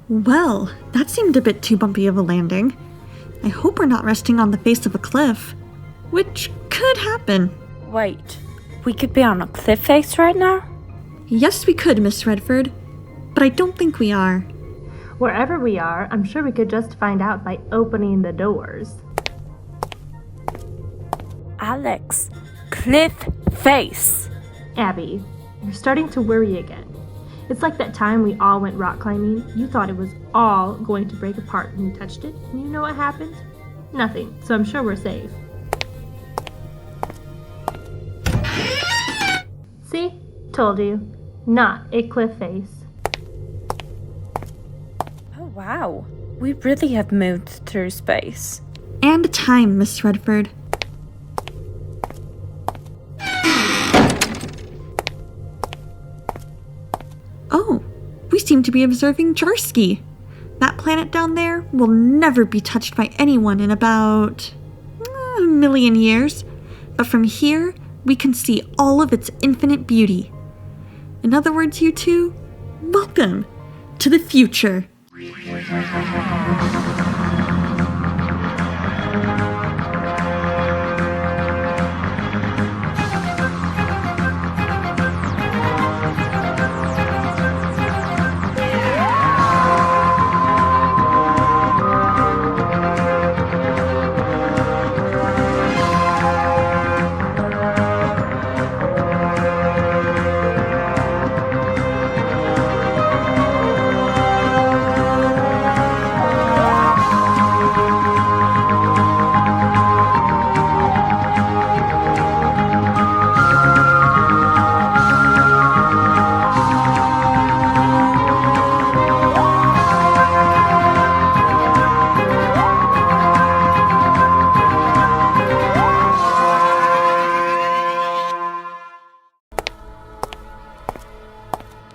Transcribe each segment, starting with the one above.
Well, that seemed a bit too bumpy of a landing. I hope we're not resting on the face of a cliff, which could happen. Wait, we could be on a cliff face right now? Yes, we could, Miss Redford, but I don't think we are. Wherever we are, I'm sure we could just find out by opening the doors. Alex, cliff face. Abby, you're starting to worry again. It's like that time we all went rock climbing. You thought it was all going to break apart when you touched it, and you know what happened? Nothing, so I'm sure we're safe. See? Told you. Not a cliff face. Oh wow, we really have moved through space. And time, Miss Redford. Oh, we seem to be observing Jarskye. That planet down there will never be touched by anyone in about a million years. But from here, we can see all of its infinite beauty. In other words, you two, welcome to the future.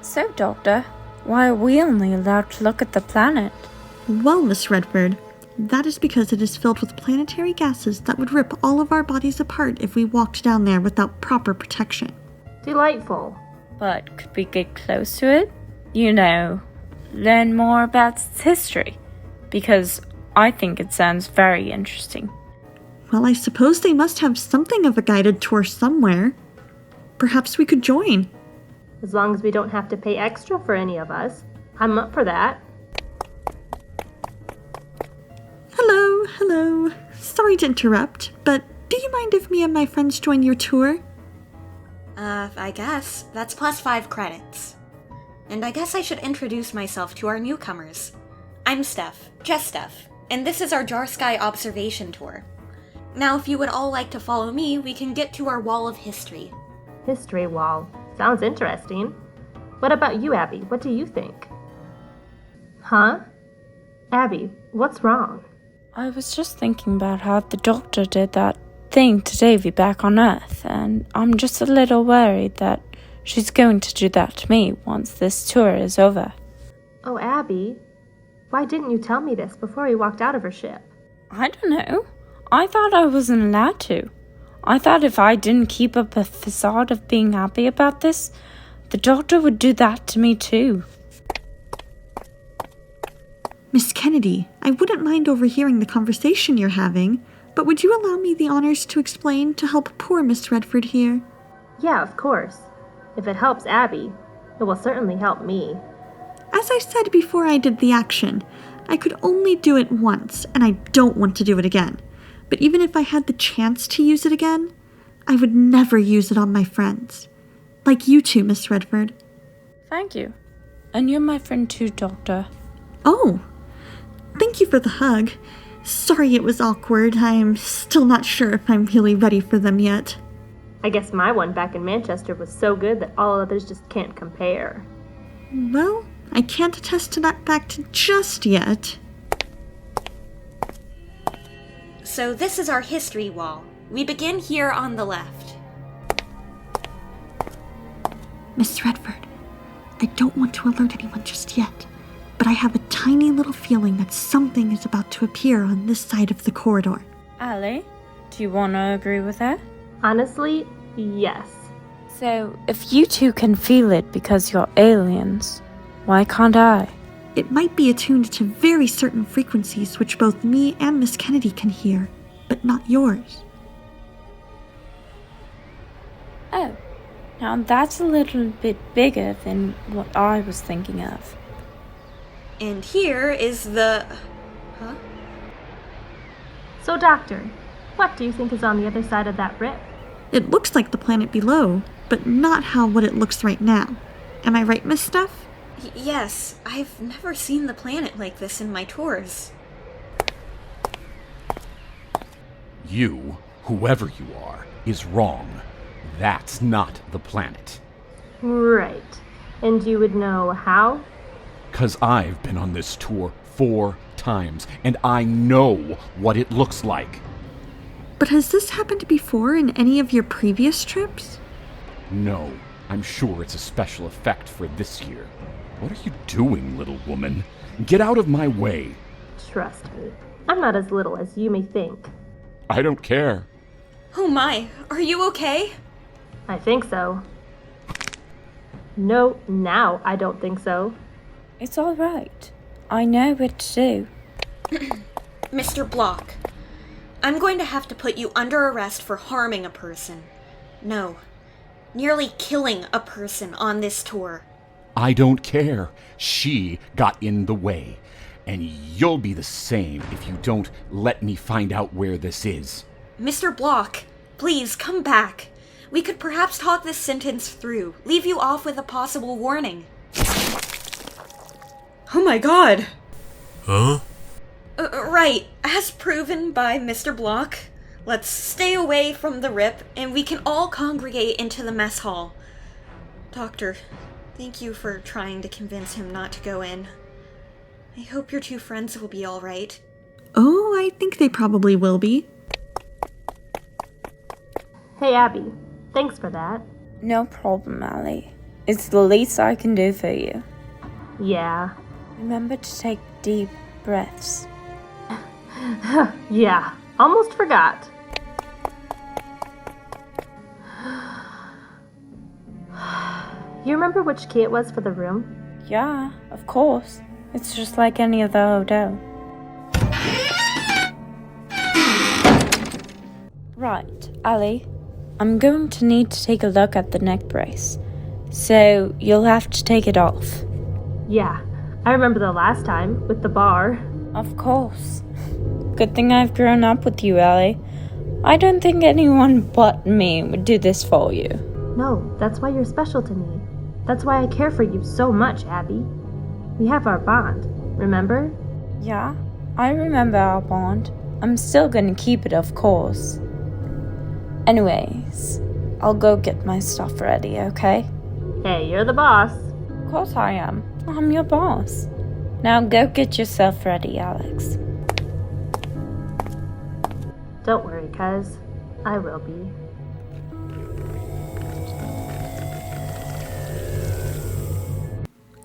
So, Doctor, why are we only allowed to look at the planet? Well, Miss Redford, that is because it is filled with planetary gases that would rip all of our bodies apart if we walked down there without proper protection. Delightful. But could we get close to it? You know, learn more about its history? Because I think it sounds very interesting. Well, I suppose they must have something of a guided tour somewhere. Perhaps we could join. As long as we don't have to pay extra for any of us. I'm up for that. Hello. Sorry to interrupt, but do you mind if me and my friends join your tour? I guess. That's plus 5 credits. And I guess I should introduce myself to our newcomers. I'm Steph, just Steph, and this is our Jarskye observation tour. Now, if you would all like to follow me, we can get to our wall of history. History wall. Sounds interesting. What about you, Abby? What do you think? Huh? Abby, what's wrong? I was just thinking about how the doctor did that thing to Davy back on Earth, and I'm just a little worried that she's going to do that to me once this tour is over. Oh, Abby, why didn't you tell me this before we walked out of her ship? I don't know. I thought I wasn't allowed to. I thought if I didn't keep up a facade of being happy about this, the doctor would do that to me too. Miss Kennedy, I wouldn't mind overhearing the conversation you're having, but would you allow me the honors to explain to help poor Miss Redford here? Yeah, of course. If it helps Abby, it will certainly help me. As I said before I did the action, I could only do it once, and I don't want to do it again. But even if I had the chance to use it again, I would never use it on my friends. Like you two, Miss Redford. Thank you. And you're my friend too, Doctor. Oh, thank you for the hug. Sorry it was awkward. I'm still not sure if I'm really ready for them yet. I guess my one back in Manchester was so good that all others just can't compare. Well, I can't attest to that fact just yet. So this is our history wall. We begin here on the left. Miss Redford, I don't want to alert anyone just yet, but I have a tiny little feeling that something is about to appear on this side of the corridor. Ali, do you want to agree with that? Honestly, yes. So, if you two can feel it because you're aliens, why can't I? It might be attuned to very certain frequencies which both me and Miss Kennedy can hear, but not yours. Oh, now that's a little bit bigger than what I was thinking of. And here is the... Huh? So, Doctor, what do you think is on the other side of that rip? It looks like the planet below, but not what it looks right now. Am I right, Miss Steph? Yes, I've never seen the planet like this in my tours. You, whoever you are, is wrong. That's not the planet. Right. And you would know how? 'Cause I've been on this tour 4 times, and I know what it looks like. But has this happened before in any of your previous trips? No, I'm sure it's a special effect for this year. What are you doing, little woman? Get out of my way. Trust me, I'm not as little as you may think. I don't care. Oh my, are you okay? I think so. No, now I don't think so. It's all right. I know what to do. Mr. Block, I'm going to have to put you under arrest for harming a person. No, nearly killing a person on this tour. I don't care. She got in the way. And you'll be the same if you don't let me find out where this is. Mr. Block, please come back. We could perhaps talk this sentence through, leave you off with a possible warning. Oh my god! Huh? Right, as proven by Mr. Block. Let's stay away from the rip, and we can all congregate into the mess hall. Doctor, thank you for trying to convince him not to go in. I hope your 2 friends will be alright. Oh, I think they probably will be. Hey, Abby, thanks for that. No problem, Allie. It's the least I can do for you. Yeah. Remember to take deep breaths. Yeah, almost forgot. You remember which key it was for the room? Yeah, of course. It's just like any other hotel. Right, Ali. I'm going to need to take a look at the neck brace. So you'll have to take it off. Yeah, I remember the last time, with the bar. Of course. Good thing I've grown up with you, Ali. I don't think anyone but me would do this for you. No, that's why you're special to me. That's why I care for you so much, Abby. We have our bond, remember? Yeah, I remember our bond. I'm still gonna keep it, of course. Anyways, I'll go get my stuff ready, okay? Hey, you're the boss. Of course I am. I'm your boss. Now go get yourself ready, Alex. Don't worry, cuz. I will be.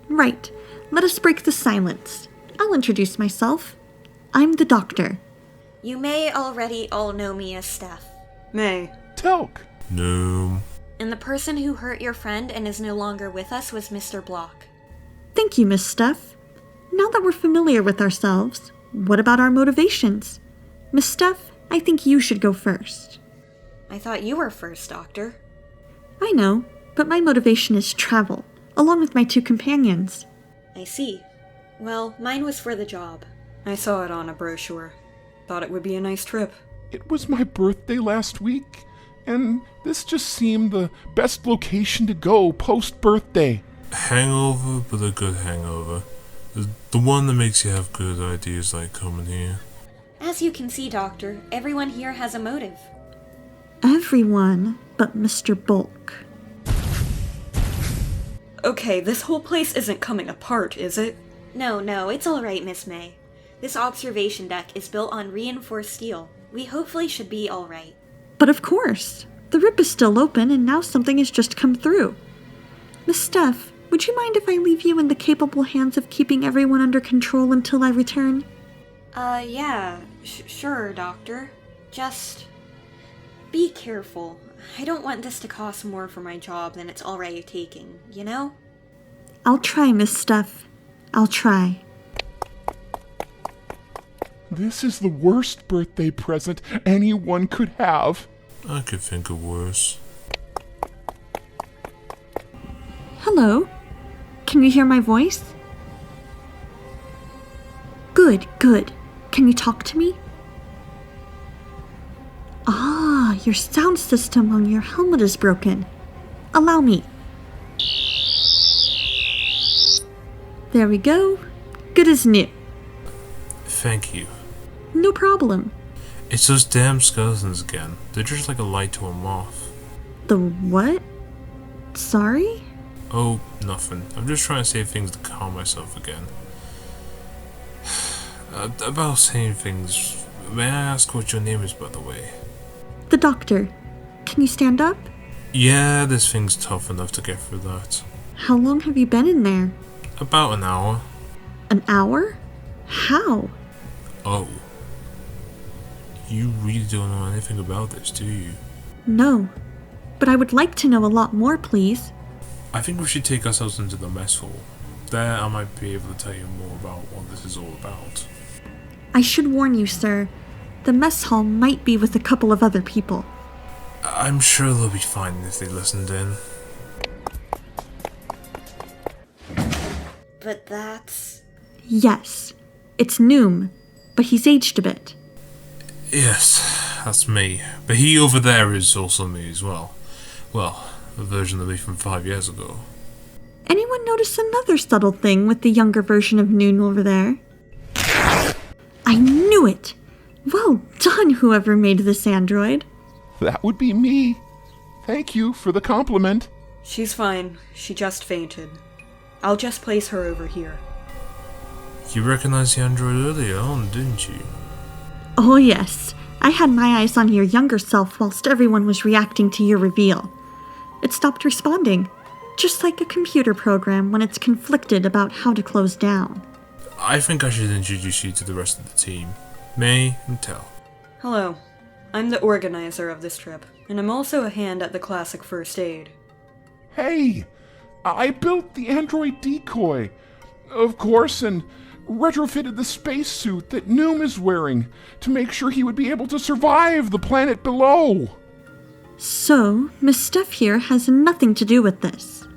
Right. Let us break the silence. I'll introduce myself. I'm the doctor. You may already all know me as Steph. May. Telk. No. And the person who hurt your friend and is no longer with us was Mr. Block. Thank you, Miss Steph. Now that we're familiar with ourselves, what about our motivations? Miss Steph, I think you should go first. I thought you were first, Doctor. I know, but my motivation is travel, along with my 2 companions. I see. Well, mine was for the job. I saw it on a brochure. Thought it would be a nice trip. It was my birthday last week, and this just seemed the best location to go post-birthday. Hangover, but a good hangover. The one that makes you have good ideas like coming here. As you can see, Doctor, everyone here has a motive. Everyone but Mr. Bulk. Okay, this whole place isn't coming apart, is it? No, it's alright, Miss May. This observation deck is built on reinforced steel. We hopefully should be alright. But of course, the rip is still open and now something has just come through. Miss Steph, would you mind if I leave you in the capable hands of keeping everyone under control until I return? Yeah, sure, Doctor. Just be careful. I don't want this to cost more for my job than it's already taking, you know? I'll try, Miss Steph. I'll try. This is the worst birthday present anyone could have. I could think of worse. Hello? Can you hear my voice? Good, good. Can you talk to me? Ah, your sound system on your helmet is broken. Allow me. There we go. Good as new. Thank you. No problem. It's those damn skeletons again. They're just like a light to a moth. The what? Sorry? Oh, nothing. I'm just trying to say things to calm myself again. About saying things, may I ask what your name is, by the way? The doctor. Can you stand up? Yeah, this thing's tough enough to get through that. How long have you been in there? About an hour. An hour? How? Oh. You really don't know anything about this, do you? No. But I would like to know a lot more, please. I think we should take ourselves into the mess hall. There I might be able to tell you more about what this is all about. I should warn you, sir. The mess hall might be with a couple of other people. I'm sure they'll be fine if they listened in. But that's... Yes. It's Noom, but he's aged a bit. Yes, that's me. But he over there is also me as well. Well, a version of me from 5 years ago. Anyone notice another subtle thing with the younger version of Noon over there? I knew it! Well done, whoever made this android. That would be me. Thank you for the compliment. She's fine. She just fainted. I'll just place her over here. You recognized the android earlier on, didn't you? Oh yes, I had my eyes on your younger self whilst everyone was reacting to your reveal. It stopped responding, just like a computer program when it's conflicted about how to close down. I think I should introduce you to the rest of the team. May and Tell. Hello. I'm the organizer of this trip, and I'm also a hand at the classic first aid. Hey, I built the android decoy, of course, and retrofitted the spacesuit that Noom is wearing to make sure he would be able to survive the planet below. So, Miss Steph here has nothing to do with this.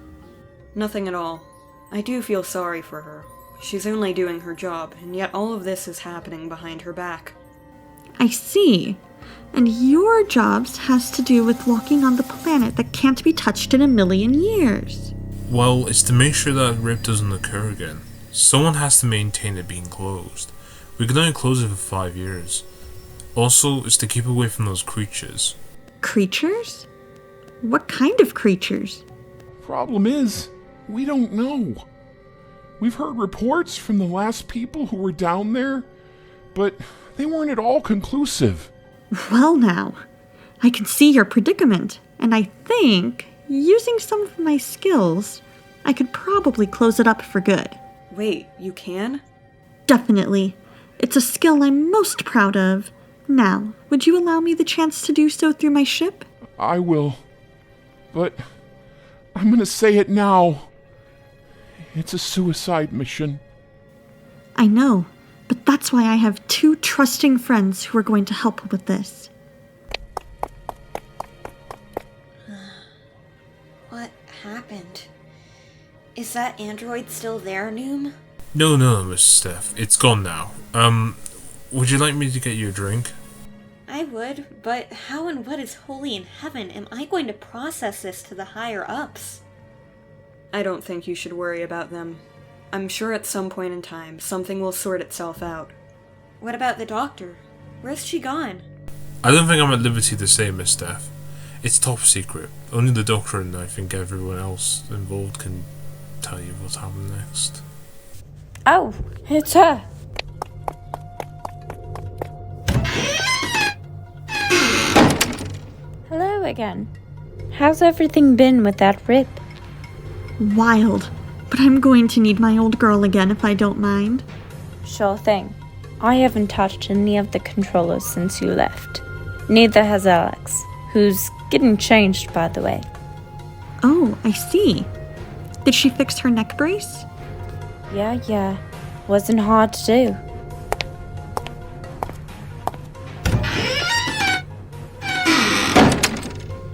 Nothing at all. I do feel sorry for her. She's only doing her job, and yet all of this is happening behind her back. I see. And your jobs has to do with walking on the planet that can't be touched in a million years. Well, it's to make sure that rip doesn't occur again. Someone has to maintain it being closed. We can only close it for 5 years. Also, it's to keep away from those creatures. Creatures? What kind of creatures? Problem is, we don't know. We've heard reports from the last people who were down there, but they weren't at all conclusive. Well now, I can see your predicament, and I think, using some of my skills, I could probably close it up for good. Wait, you can? Definitely. It's a skill I'm most proud of. Now, would you allow me the chance to do so through my ship? I will. But I'm gonna say it now. It's a suicide mission. I know, but that's why I have 2 trusting friends who are going to help with this. What happened? Is that android still there, Noom? No, Miss Steph. It's gone now. Would you like me to get you a drink? I would, but how and what is holy in heaven am I going to process this to the higher ups? I don't think you should worry about them. I'm sure at some point in time, something will sort itself out. What about the doctor? Where's she gone? I don't think I'm at liberty to say, Miss Steph. It's top secret. Only the doctor and I think everyone else involved can tell you what's happened next. Oh, it's her. Hello again. How's everything been with that rip? Wild, but I'm going to need my old girl again if I don't mind. Sure thing. I haven't touched any of the controllers since you left. Neither has Alex, who's getting changed, by the way. Oh, I see. Did she fix her neck brace? Yeah. Wasn't hard to do.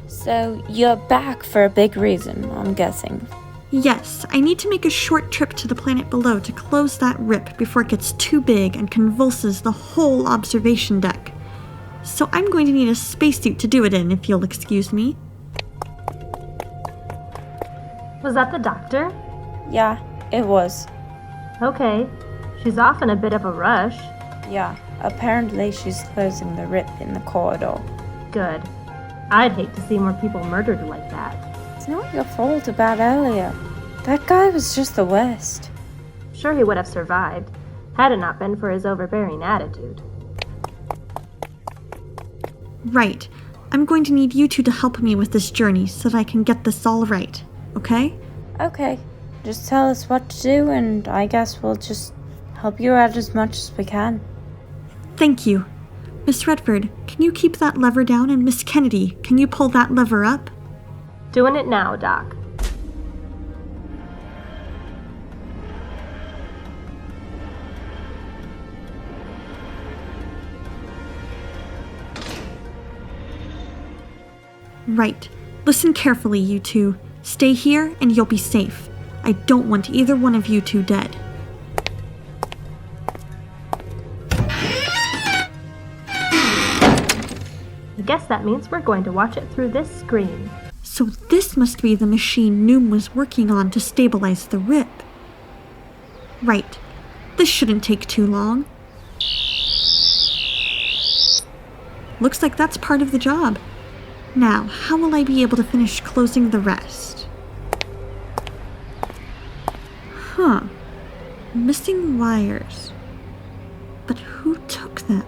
So, you're back for a big reason, I'm guessing. Yes, I need to make a short trip to the planet below to close that rip before it gets too big and convulses the whole observation deck. So I'm going to need a spacesuit to do it in, if you'll excuse me. Was that the doctor? Yeah, it was. Okay. She's off in a bit of a rush. Yeah, apparently she's closing the rip in the corridor. Good. I'd hate to see more people murdered like that. It's not your fault about earlier. That guy was just the worst. Sure he would have survived, had it not been for his overbearing attitude. Right. I'm going to need you two to help me with this journey so that I can get this all right, okay? Okay, just tell us what to do and I guess we'll just help you out as much as we can. Thank you. Miss Redford, can you keep that lever down? And Miss Kennedy, can you pull that lever up? Doing it now, Doc. Right. Listen carefully, you two. Stay here and you'll be safe. I don't want either one of you two dead. I guess that means we're going to watch it through this screen. So this must be the machine Noom was working on to stabilize the rip. Right. This shouldn't take too long. Looks like that's part of the job. Now, how will I be able to finish closing the rest? Huh. Missing wires. But who took them?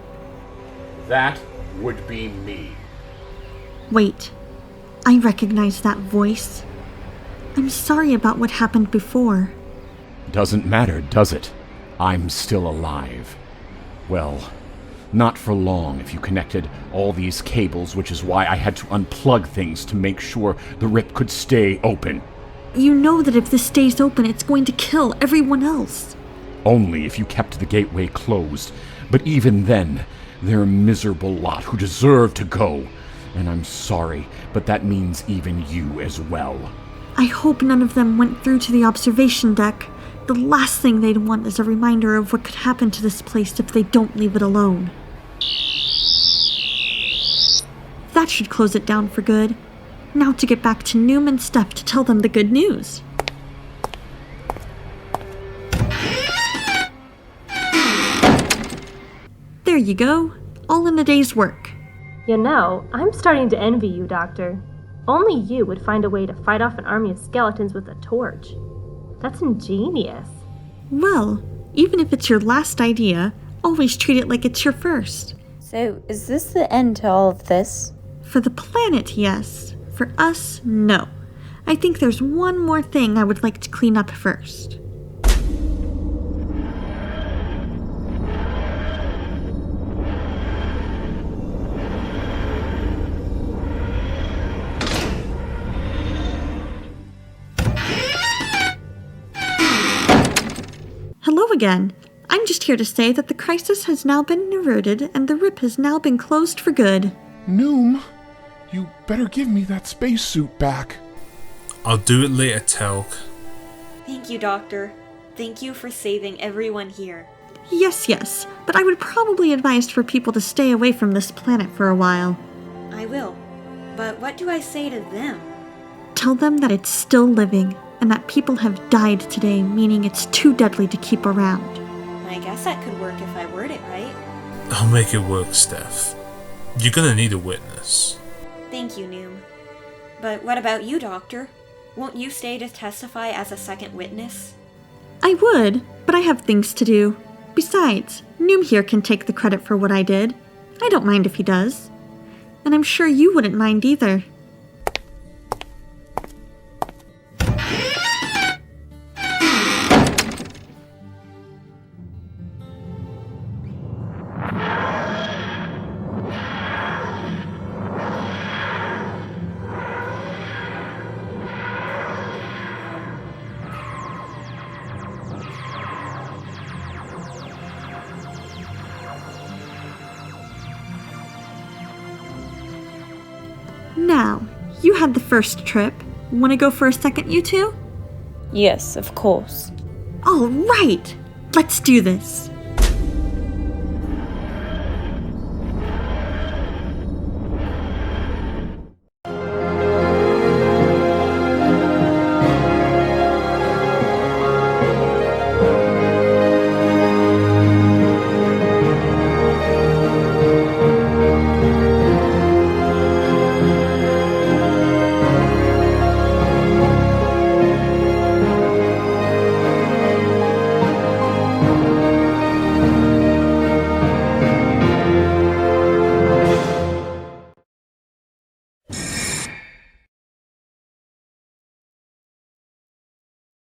That would be me. Wait. I recognize that voice. I'm sorry about what happened before. Doesn't matter, does it? I'm still alive. Well, not for long if you connected all these cables, which is why I had to unplug things to make sure the rip could stay open. You know that if this stays open, it's going to kill everyone else. Only if you kept the gateway closed. But even then, they're a miserable lot who deserve to go. And I'm sorry, but that means even you as well. I hope none of them went through to the observation deck. The last thing they'd want is a reminder of what could happen to this place if they don't leave it alone. That should close it down for good. Now to get back to Noom and Steph to tell them the good news. There you go. All in a day's work. You know, I'm starting to envy you, Doctor. Only you would find a way to fight off an army of skeletons with a torch. That's ingenious. Well, even if it's your last idea, always treat it like it's your first. So, is this the end to all of this? For the planet, yes. For us, no. I think there's one more thing I would like to clean up first. Hello again. I'm just here to say that the crisis has now been averted and the rip has now been closed for good. Noom, you better give me that spacesuit back. I'll do it later, Telk. Thank you, Doctor. Thank you for saving everyone here. Yes, but I would probably advise for people to stay away from this planet for a while. I will. But what do I say to them? Tell them that it's still living, and that people have died today, meaning it's too deadly to keep around. I guess that could work if I word it right. I'll make it work, Steph. You're gonna need a witness. Thank you, Noom. But what about you, Doctor? Won't you stay to testify as a second witness? I would, but I have things to do. Besides, Noom here can take the credit for what I did. I don't mind if he does. And I'm sure you wouldn't mind either. Now, you had the first trip. Want to go for a second, you two? Yes, of course. All right! Let's do this.